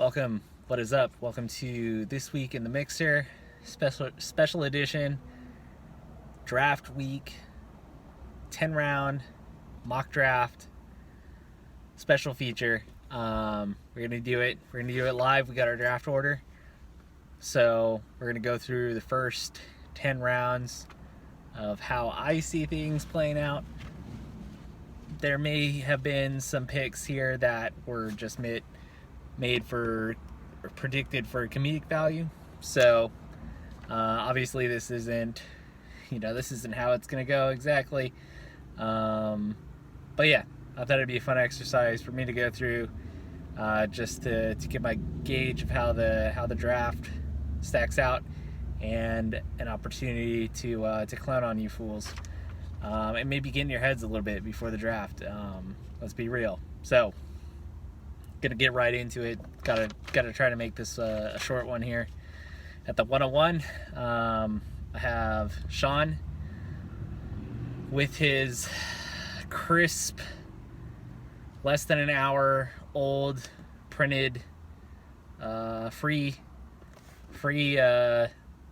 Welcome. What is up? Welcome to This Week in the Mixer, special edition, draft week, 10 round mock draft, special feature. We're gonna do it. We're gonna do it live. We got our draft order, so we're gonna go through the first 10 rounds of how I see things playing out. There may have been some picks here that were just made for or predicted for comedic value. So obviously this isn't how it's gonna go exactly. But yeah, I thought it'd be a fun exercise for me to go through, just to get my gauge of how the draft stacks out, and an opportunity to clown on you fools, and maybe get in your heads a little bit before the draft. Let's be real. So gonna get right into it. Gotta try to make this a short one here. At the 101, I have Sean with his crisp, less than an hour old, printed, free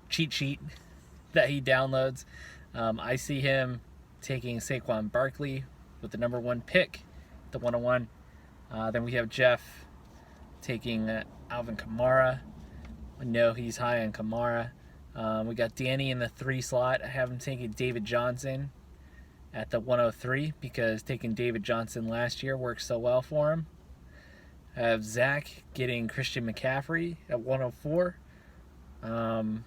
cheat sheet that he downloads. I see him taking Saquon Barkley with the number 1 pick, the 101. Then we have Jeff taking Alvin Kamara. I know he's high on Kamara. We got Danny in the 3 slot. I have him taking David Johnson at the 103 because taking David Johnson last year worked so well for him. I have Zach getting Christian McCaffrey at 104. I'm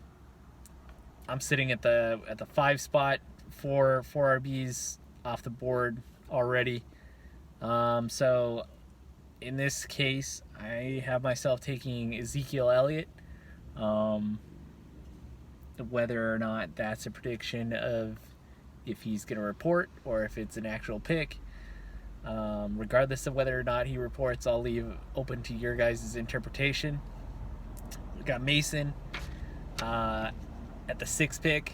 sitting at the 5 spot, four RBs off the board already. So in this case, I have myself taking Ezekiel Elliott. Whether or not that's a prediction of if he's going to report or if it's an actual pick, regardless of whether or not he reports, I'll leave open to your guys' interpretation. We got Mason at the 6th pick.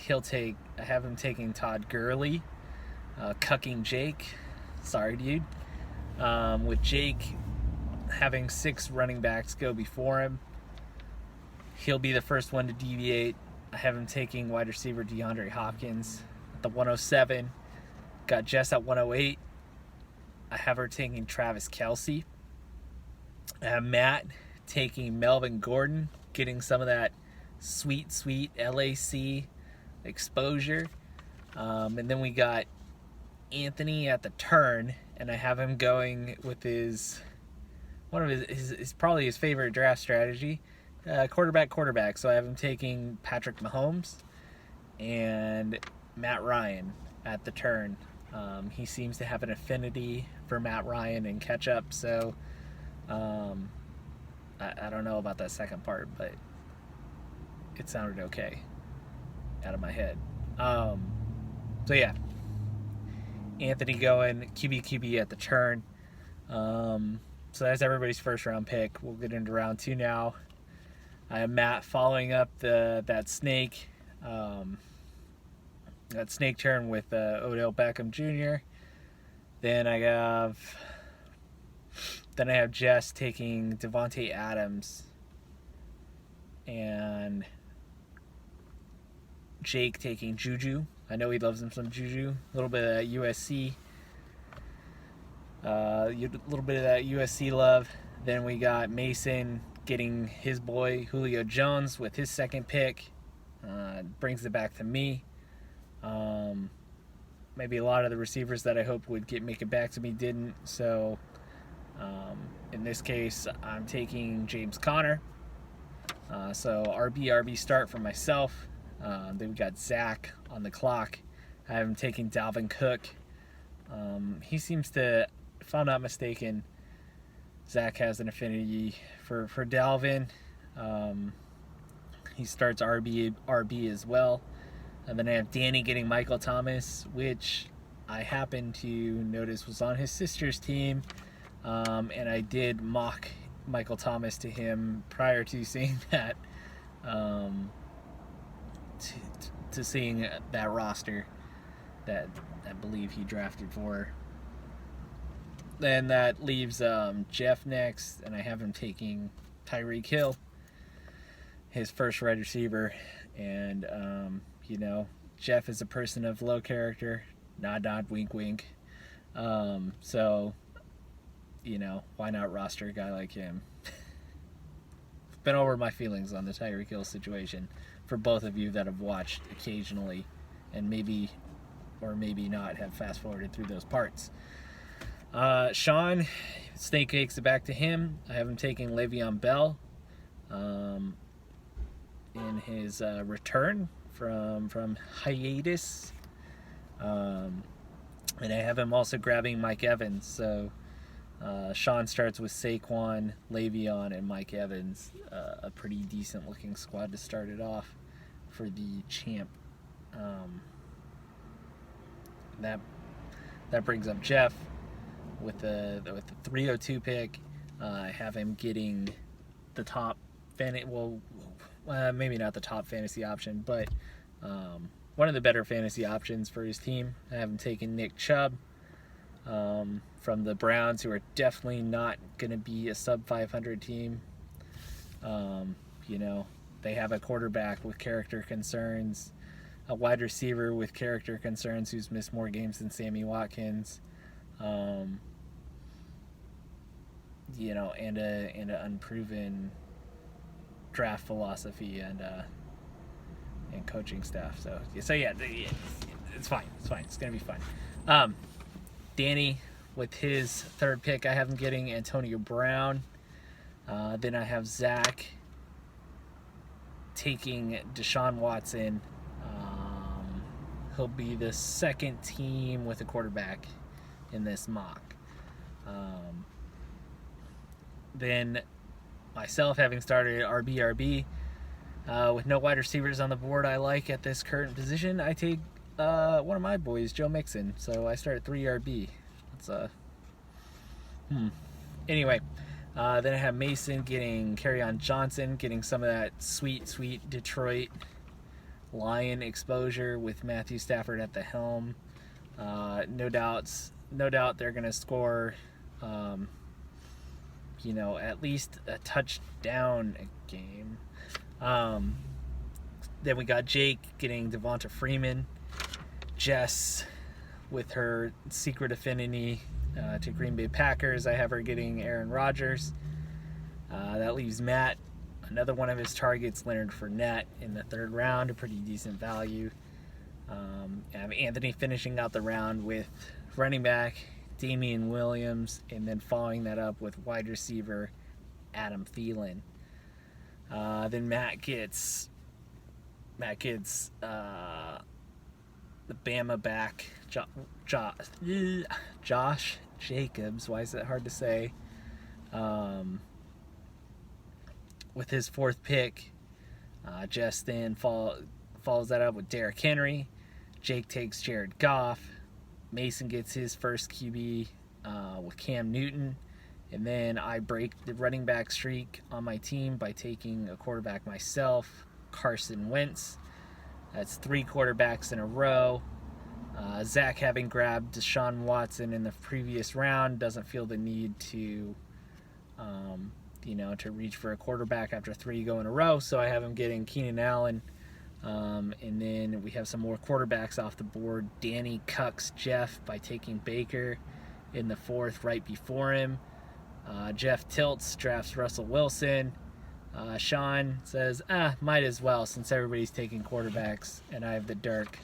I have him taking Todd Gurley, cucking Jake. Sorry, dude. With Jake having 6 running backs go before him, he'll be the first one to deviate. I have him taking wide receiver DeAndre Hopkins at the 107. Got Jess at 108. I have her taking Travis Kelce. I have Matt taking Melvin Gordon, getting some of that sweet LAC exposure. And then we got Anthony at the turn, and I have him going with one of his probably his favorite draft strategy, quarterback. So I have him taking Patrick Mahomes and Matt Ryan at the turn. He seems to have an affinity for Matt Ryan and catch up. So I don't know about that second part, but it sounded okay out of my head. So yeah, Anthony going QB at the turn. So that's everybody's first round pick. We'll get into round 2 now. I have Matt following up that snake turn with Odell Beckham Jr. Then I have Jess taking Devontae Adams and Jake taking Juju. I know he loves him some Juju. A little bit of that USC. A little bit of that USC love. Then we got Mason getting his boy Julio Jones with his 2nd pick. Brings it back to me. Maybe a lot of the receivers that I hoped would make it back to me didn't. So in this case, I'm taking James Conner. So RB start for myself. Then we got Zach on the clock. I have him taking Dalvin Cook. He seems to, if I'm not mistaken, Zach has an affinity for Dalvin. He starts RB as well. And then I have Danny getting Michael Thomas, which I happened to notice was on his sister's team. And I did mock Michael Thomas to him prior to seeing that, to seeing that roster that I believe he drafted for. Then that leaves Jeff next, and I have him taking Tyreek Hill, his first wide receiver. And, Jeff is a person of low character. Nod, nod, wink, wink. So, why not roster a guy like him? Been over my feelings on the Tyreek Hill situation for both of you that have watched occasionally and maybe or maybe not have fast forwarded through those parts. Sean, Snake takes it back to him. I have him taking Le'Veon Bell in his return from hiatus. And I have him also grabbing Mike Evans. So Sean starts with Saquon, Le'Veon, and Mike Evans. A pretty decent looking squad to start it off for the champ. That brings up Jeff with the 302 pick. I have him getting the top maybe not the top fantasy option, but one of the better fantasy options for his team. I have him taking Nick Chubb from the Browns, who are definitely not going to be a sub 500 team. They have a quarterback with character concerns, a wide receiver with character concerns who's missed more games than Sammy Watkins, and an unproven draft philosophy and coaching staff. So yeah, it's fine. It's gonna be fun. Danny, with his third pick, I have him getting Antonio Brown. Then I have Zach taking Deshaun Watson. He'll be the second team with a quarterback in this mock. Then myself, having started RB, with no wide receivers on the board I like at this current position, I take one of my boys, Joe Mixon. So I start at 3 RB. That's Anyway, then I have Mason getting Kerryon Johnson, getting some of that sweet Detroit Lion exposure with Matthew Stafford at the helm. No doubt they're going to score, at least a touchdown a game. Then we got Jake getting Devonta Freeman. Jess, with her secret affinity to Green Bay Packers, I have her getting Aaron Rodgers. That leaves Matt, another one of his targets, Leonard Fournette, in the third round, a pretty decent value. I have Anthony finishing out the round with running back Damian Williams, and then following that up with wide receiver Adam Thielen. Then Matt gets the Bama back Josh Jacobs. Why is that hard to say? With his fourth pick, Jess then follows that up with Derrick Henry. Jake takes Jared Goff. Mason gets his first QB with Cam Newton. And then I break the running back streak on my team by taking a quarterback myself, Carson Wentz. That's 3 quarterbacks in a row. Zach, having grabbed Deshaun Watson in the previous round, doesn't feel the need to reach for a quarterback after 3 go in a row. So I have him getting Keenan Allen. And then we have some more quarterbacks off the board. Danny cucks Jeff by taking Baker in the 4th right before him. Jeff tilts, drafts Russell Wilson. Sean says, might as well, since everybody's taking quarterbacks and I have the Dirk.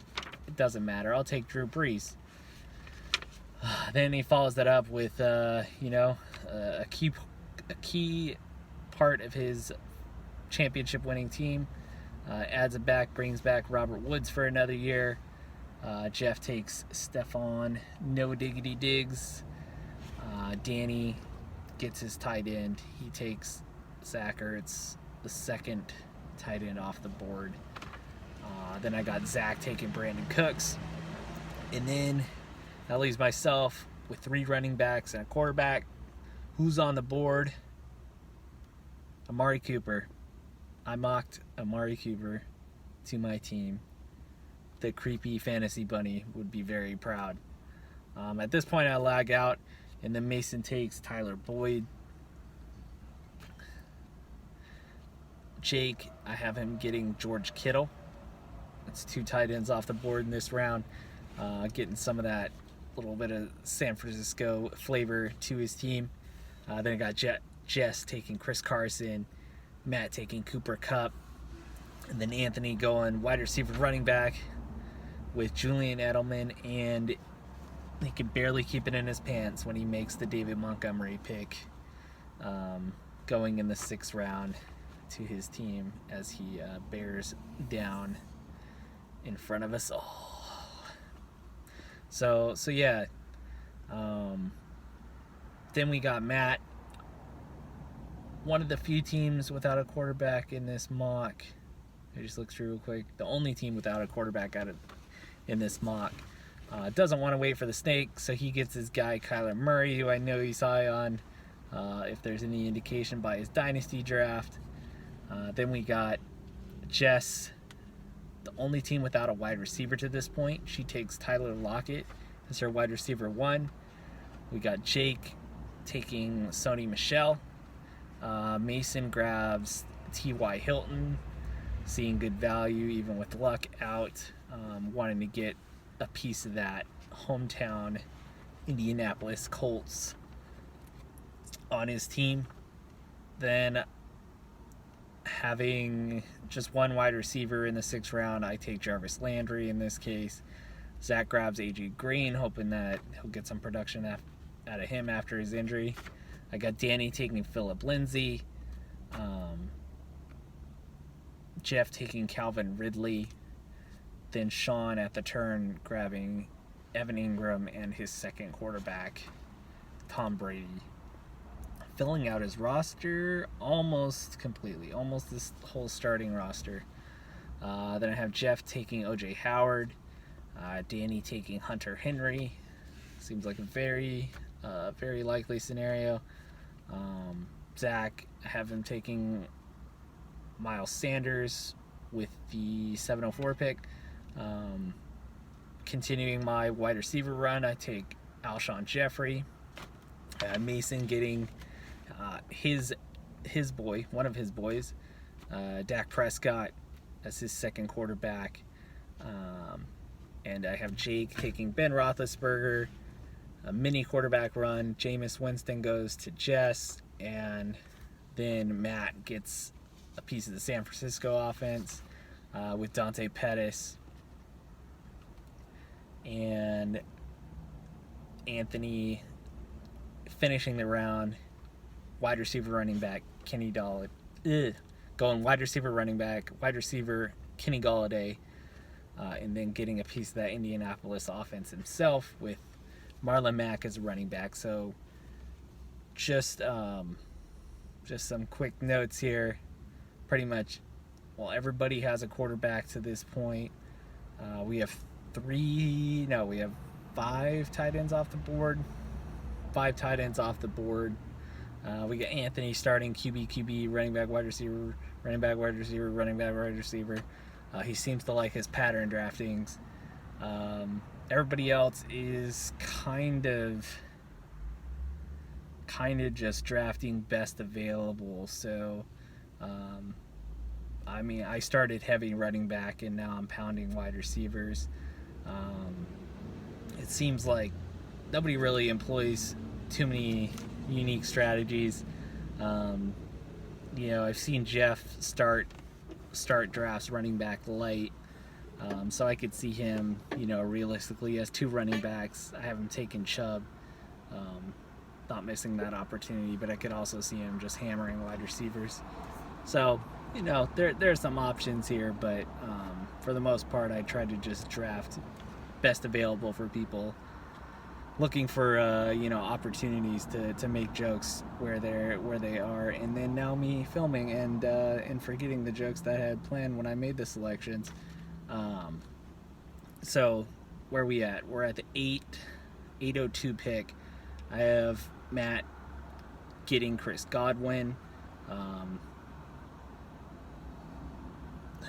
It doesn't matter. I'll take Drew Brees. Then he follows that up with, a key part of his championship-winning team. Adds it back, brings back Robert Woods for another year. Jeff takes Stephon No Diggity Diggs. Danny gets his tight end. He takes Zach Ertz, the second tight end off the board. Then I got Zach taking Brandon Cooks. And then that leaves myself with 3 running backs and a quarterback. Who's on the board? Amari Cooper. I mocked Amari Cooper to my team. The creepy fantasy bunny would be very proud. At this point, I lag out And then Mason takes Tyler Boyd. Jake, I have him getting George Kittle. That's 2 tight ends off the board in this round. Getting some of that little bit of San Francisco flavor to his team. Then I got Jess taking Chris Carson, Matt taking Cooper Kupp, and then Anthony going wide receiver running back with Julian Edelman, and he could barely keep it in his pants when he makes the David Montgomery pick, going in the 6th round to his team as he bears down in front of us all. So yeah. Then we got Matt, one of the few teams without a quarterback in this mock. I just looked through real quick. The only team without a quarterback in this mock. Doesn't want to wait for the snake, so he gets his guy Kyler Murray, who I know he's high on, if there's any indication by his dynasty draft. Then we got Jess, the only team without a wide receiver to this point. She takes Tyler Lockett as her wide receiver 1. We got Jake taking Sony Michel. Mason grabs T.Y. Hilton, seeing good value even with Luck out, wanting to get a piece of that hometown Indianapolis Colts on his team. Then, having just one wide receiver in the 6th round, I take Jarvis Landry in this case. Zach grabs A.J. Green, hoping that he'll get some production out of him after his injury. I got Danny taking Phillip Lindsay. Jeff taking Calvin Ridley. Then Sean at the turn grabbing Evan Ingram and his 2nd quarterback, Tom Brady. Filling out his roster almost completely, almost this whole starting roster. Then I have Jeff taking O.J. Howard, Danny taking Hunter Henry. Seems like a very likely scenario. Zach, I have him taking Miles Sanders with the 704 pick. Continuing my wide receiver run, I take Alshon Jeffrey. Mason getting his boy, one of his boys, Dak Prescott as his 2nd quarterback. And I have Jake taking Ben Roethlisberger. A mini quarterback run. Jameis Winston goes to Jess, and then Matt gets a piece of the San Francisco offense with Dante Pettis. And Anthony finishing the round, wide receiver running back Kenny Galladay, going wide receiver running back, wide receiver Kenny Galladay, and then getting a piece of that Indianapolis offense himself with Marlon Mack as a running back. So just some quick notes here. Pretty much, well, everybody has a quarterback to this point. We have 5 tight ends off the board. 5 tight ends off the board. We got Anthony starting QB, running back, wide receiver, running back, wide receiver, running back, wide receiver. He seems to like his pattern draftings. Everybody else is kind of just drafting best available. So, I mean, I started heavy running back, and now I'm pounding wide receivers. It seems like nobody really employs too many unique strategies. I've seen Jeff start drafts running back light. So I could see him, realistically as 2 running backs. I have him taking Chubb, not missing that opportunity, but I could also see him just hammering wide receivers. So, there's some options here, but for the most part, I try to just draft best available for people looking for opportunities to make jokes where they are, and then now me filming and forgetting the jokes that I had planned when I made the selections. So where are we at? We're at the 802 pick. I have Matt getting Chris Godwin,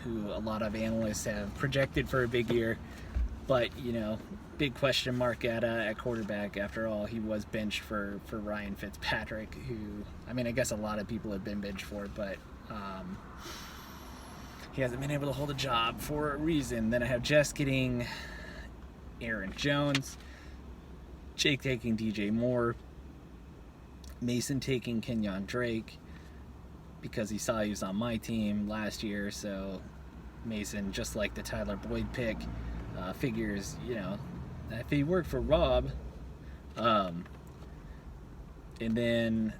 who a lot of analysts have projected for a big year, But, you know, big question mark at quarterback. After all, he was benched for Ryan Fitzpatrick, who, I mean, I guess a lot of people have been benched for, but he hasn't been able to hold a job for a reason. Then I have Jess getting Aaron Jones, Jake taking DJ Moore, Mason taking Kenyon Drake because he saw he was on my team last year. So Mason, just like the Tyler Boyd pick, figures, you know, if he worked for Rob, and then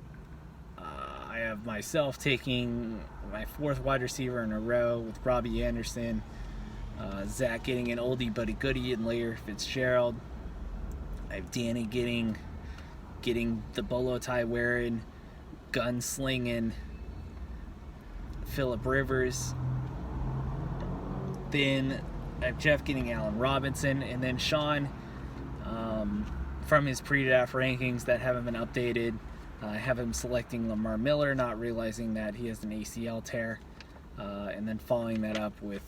I have myself taking my 4th wide receiver in a row with Robbie Anderson, Zach getting an oldie but a goodie in Larry Fitzgerald. I have Danny getting the bolo tie wearing, gun slinging Phillip Rivers. Then I have Jeff getting Allen Robinson, and then Sean, from his pre-draft rankings that haven't been updated, I have him selecting Lamar Miller, not realizing that he has an ACL tear, and then following that up with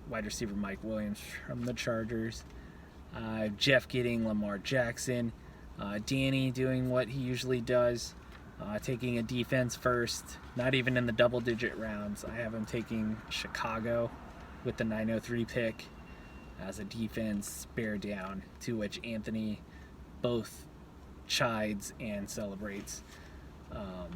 wide receiver Mike Williams from the Chargers. Jeff getting Lamar Jackson, Danny doing what he usually does, taking a defense first, not even in the double-digit rounds. I have him taking Chicago with the 903 pick as a defense bear down, to which Anthony both chides and celebrates. I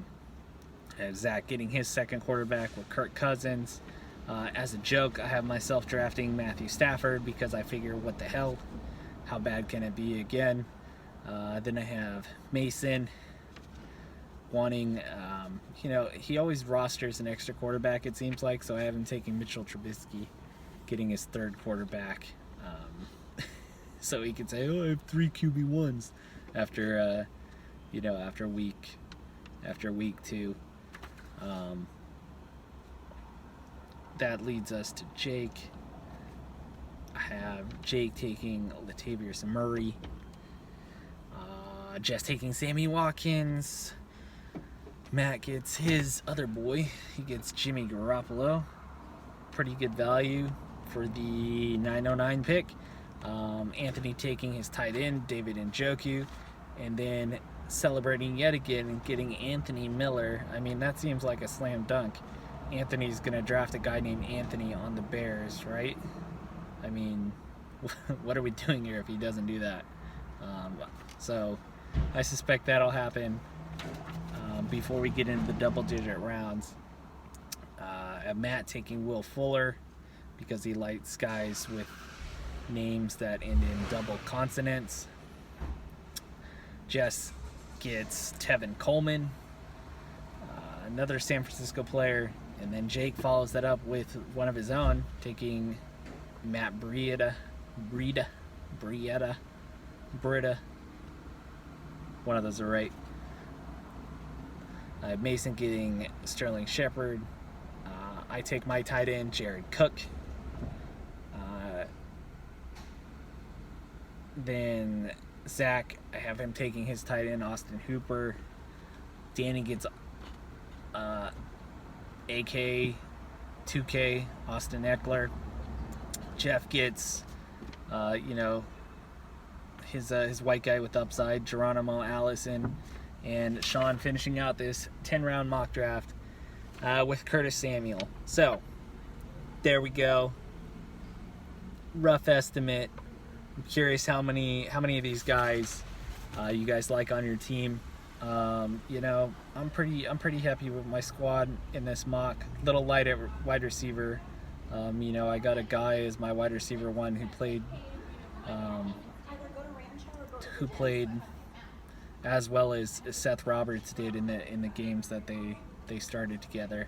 have Zach getting his second quarterback with Kirk Cousins. As a joke, I have myself drafting Matthew Stafford because I figure, what the hell? How bad can it be again? Then I have Mason wanting, you know, he always rosters an extra quarterback, it seems like, so I have him taking Mitchell Trubisky, getting his 3rd quarterback, so he could say, oh, I have 3 QB1s after, you know, after week 2. That leads us to Jake. I have Jake taking Latavius Murray, Jess taking Sammy Watkins. Matt gets his other boy. He gets Jimmy Garoppolo. Pretty good value for the 909 pick. Anthony taking his tight end, David Njoku. And then celebrating yet again and getting Anthony Miller. I mean, that seems like a slam dunk. Anthony's going to draft a guy named Anthony on the Bears, right? I mean, what are we doing here if he doesn't do that? So I suspect that'll happen before we get into the double-digit rounds. Matt taking Will Fuller because he likes guys with names that end in double consonants. Jess gets Tevin Coleman, another San Francisco player, and then Jake follows that up with one of his own, taking Matt Breida. One of those are right. Mason getting Sterling Shepard. I take my tight end, Jared Cook. Then Zach, I have him taking his tight end, Austin Hooper. Danny gets AK 2K, Austin Eckler. Jeff gets, you know, his white guy with upside, Geronimo Allison. And Sean finishing out this 10-round mock draft with Curtis Samuel. So, there we go. Rough estimate. I'm curious how many of these guys you guys like on your team. You know, I'm pretty happy with my squad in this mock. Little light at wide receiver. You know, I got a guy as my wide receiver one who played as well as Seth Roberts did in the games that they started together.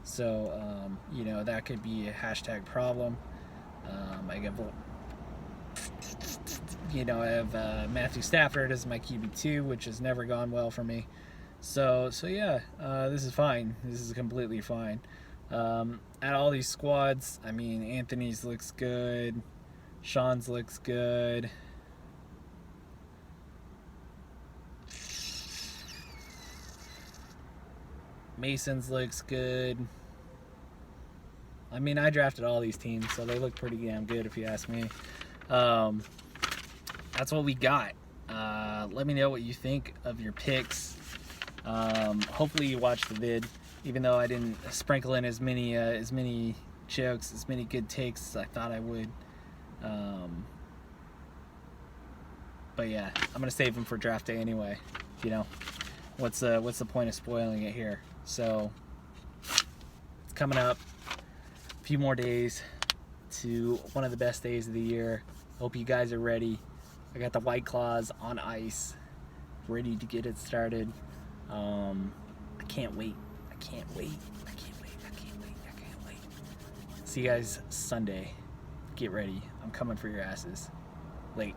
So you know, that could be a hashtag problem. I have Matthew Stafford as my QB2, which has never gone well for me. So yeah, this is fine. This is completely fine. At all these squads, I mean, Anthony's looks good, Sean's looks good. Mason's looks good. I mean, I drafted all these teams, so they look pretty damn good if you ask me. That's what we got. Let me know what you think of your picks. Hopefully you watched the vid, even though I didn't sprinkle in as many jokes, as many good takes as I thought I would. But yeah, I'm gonna save them for draft day anyway. You know, what's the point of spoiling it here? So it's coming up. A few more days to one of the best days of the year. Hope you guys are ready. I got the White Claws on ice, ready to get it started. I can't wait. I can't wait. I can't wait. I can't wait. I can't wait. See you guys Sunday. Get ready. I'm coming for your asses. Late.